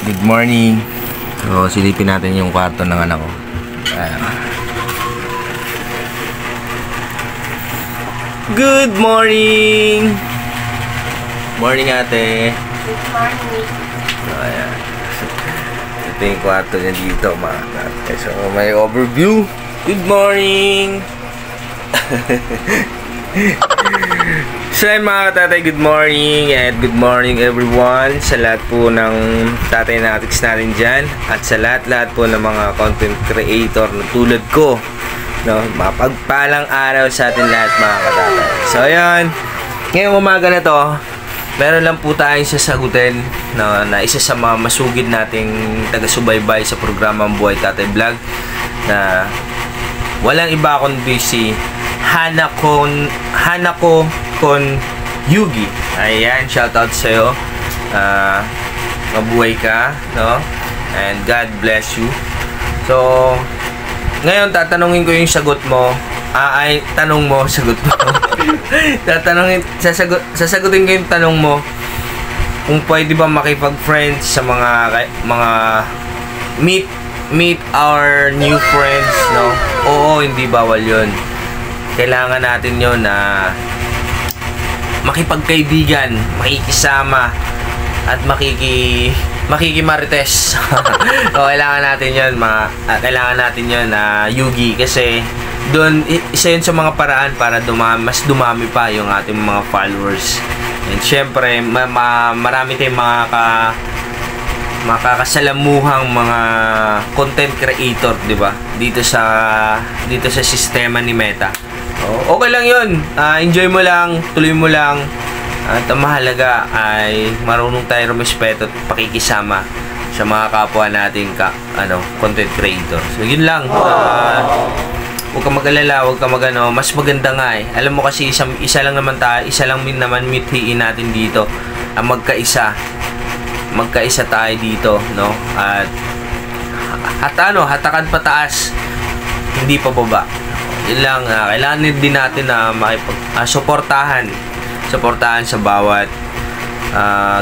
Good morning. So, silipin natin yung kwarto ng anak ko. Good morning! Morning, ate. Good morning. So, ayan. Ito yung kwarto niya dito, mga ate. So, may overview. Good morning! So ayun mga tatay, good morning and good morning everyone sa lahat po ng tatay natics natin dyan at sa lahat po ng mga content creator na tulad ko, no? Mapagpalang araw sa atin lahat mga katatay. So ayun, ngayong umaga na to, meron lang po tayong sasagutin, no, na isa sa mga masugid nating taga-subaybay sa programang Buhay Tatay Vlog na walang iba kundi si Hanako Kon Yugi. Ayan, shoutout sa'yo. Mabuhay ka, no? And God bless you. So, ngayon tatanungin ko yung sagot mo. Tanong mo, sagot mo. Sasagutin ko yung tanong mo. Kung pwede ba makipag-friends sa mga meet our new friends, no? Oo, hindi bawal yun. Kailangan natin yun na makipagkaibigan, makikisama, at makikimarites. So, kailangan natin yun, kailangan natin yun na Yugi, kasi doon, isa yun sa mga paraan para mas dumami pa yung ating mga followers. And syempre, marami tayong makakasalamuhang mga content creator, di ba? Dito sa sistema ni Meta. Okay lang yun. Enjoy mo lang, tuloy mo lang. At ang mahalaga ay marunong tayo rumispeto at pakikisama sa mga kapwa nating content creator. So yun lang. Huwag ka mag-alala, huwag ka mas maganda nga eh. Alam mo kasi isa lang naman tayo, isa lang naman mithiin natin dito. Ang magkaisa tayo dito, no? At hatakan pataas, hindi pa baba. Yun lang, kailangan din natin na suportahan sa bawat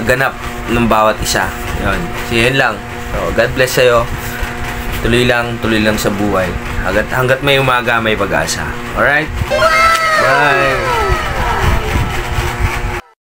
ganap ng bawat isa. Yun. So, yun lang. So, God bless sa'yo. Tuloy lang sa buhay. Hanggat may umaga, may pag-asa. Alright? Bye!